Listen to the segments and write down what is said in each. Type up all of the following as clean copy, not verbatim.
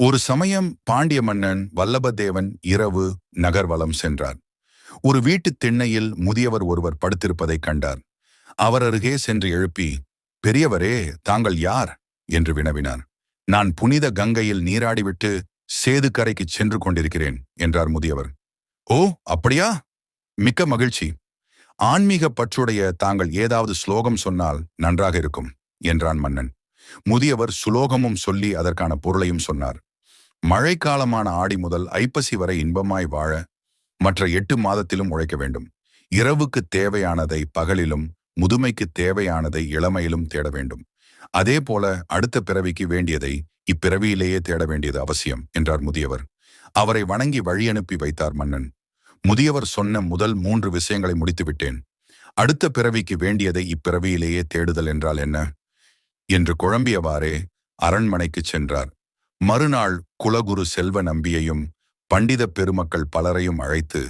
ஒரு சமயம் பாண்டிய மன்னன் வல்லபதேவன் இரவு நகர்வலம் சென்றார். ஒரு வீட்டுத் திண்ணையில் முதியவர் ஒருவர் படுத்திருப்பதைக் கண்டார். அவர் அருகே சென்று எழுப்பி, பெரியவரே, தாங்கள் யார் என்று வினவினார். நான் புனித கங்கையில் நீராடிவிட்டு சேது கரைக்குச் சென்று கொண்டிருக்கிறேன் என்றார் முதியவர். ஓ, அப்படியா? மிக்க மகிழ்ச்சி. ஆன்மீக பற்றுடைய தாங்கள் ஏதாவது ஸ்லோகம் சொன்னால் நன்றாக இருக்கும் என்றான் மன்னன். முதியவர் சுலோகமும் சொல்லி அதற்கான பொருளையும் சொன்னார். மழைக்காலமான ஆடி முதல் ஐப்பசி வரை இன்பமாய் வாழ மற்ற 8 மாதத்திலும் உழைக்க வேண்டும். இரவுக்கு தேவையானதை பகலிலும், முதுமைக்கு தேவையானதை இளமையிலும் தேட வேண்டும். அதே போல அடுத்த பிறவிக்கு வேண்டியதை இப்பிறவியிலேயே தேட வேண்டியது அவசியம் என்றார் முதியவர். அவரை வணங்கி வழியனுப்பி வைத்தார் மன்னன். முதியவர் சொன்ன முதல் 3 விஷயங்களை முடித்துவிட்டேன். அடுத்த பிறவிக்கு வேண்டியதை இப்பிறவியிலேயே தேடுதல் என்றால் என்ன என்று குழம்பியவாறே அரண்மனைக்குச் சென்றார். மறுநாள் குலகுரு செல்வ நம்பியையும் பண்டித பெருமக்கள் பலரையும் அழைத்து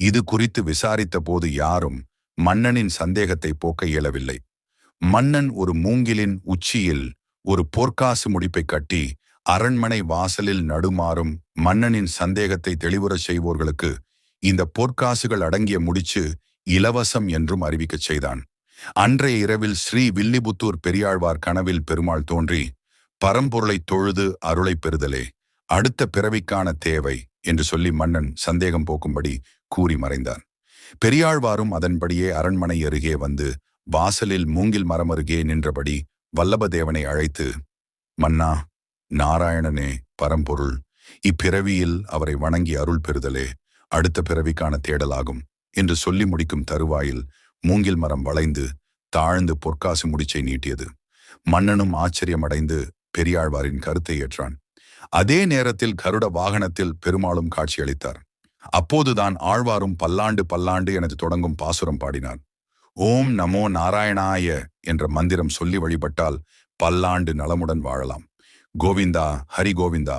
இது குறித்து விசாரித்த போது யாரும் மன்னனின் சந்தேகத்தை போக்க இயலவில்லை. மன்னன் ஒரு மூங்கிலின் உச்சியில் ஒரு பொற்காசு முடிப்பை கட்டி அரண்மனை வாசலில் நடுமாறும் மன்னனின் சந்தேகத்தை தெளிவுறச் செய்வோர்களுக்கு இந்த பொற்காசுகள் அடங்கிய முடிச்சு இலவசம் என்றும் அறிவிக்கச் செய்தான். அன்றைய இரவில் ஸ்ரீ வில்லிபுத்தூர் பெரியாழ்வார் கனவில் பெருமாள் தோன்றி, பரம்பொருளை தொழுது அருளை பெறுதலே அடுத்த பிறவிக்கான தேவை என்று சொல்லி மன்னன் சந்தேகம் போக்கும்படி கூறி மறைந்தார். பெரியாழ்வாரும் அதன்படியே அரண்மனை அருகே வந்து வாசலில் மூங்கில் மரம் அருகே நின்றபடி வல்லபதேவனை அழைத்து, மன்னா, நாராயணனே பரம்பொருள், இப்பிறவியில் அவரை வணங்கி அருள் பெறுதலே அடுத்த பிறவிக்கான தேடலாகும் என்று சொல்லி முடிக்கும் தருவாயில் மூங்கில் மரம் வளைந்து தாழ்ந்து பொற்காசு முடிச்சை நீட்டியது. மன்னனும் ஆச்சரியமடைந்து பெரியாழ்வாரின் கருத்தை ஏற்றான். அதே நேரத்தில் கருட வாகனத்தில் பெருமாளும் காட்சியளித்தார். அப்போதுதான் ஆழ்வாரும் பல்லாண்டு பல்லாண்டு எனது தொடங்கும் பாசுரம் பாடினார். ஓம் நமோ நாராயணாய என்ற மந்திரம் சொல்லி வழிபட்டால் பல்லாண்டு நலமுடன் வாழலாம். கோவிந்தா, ஹரி கோவிந்தா.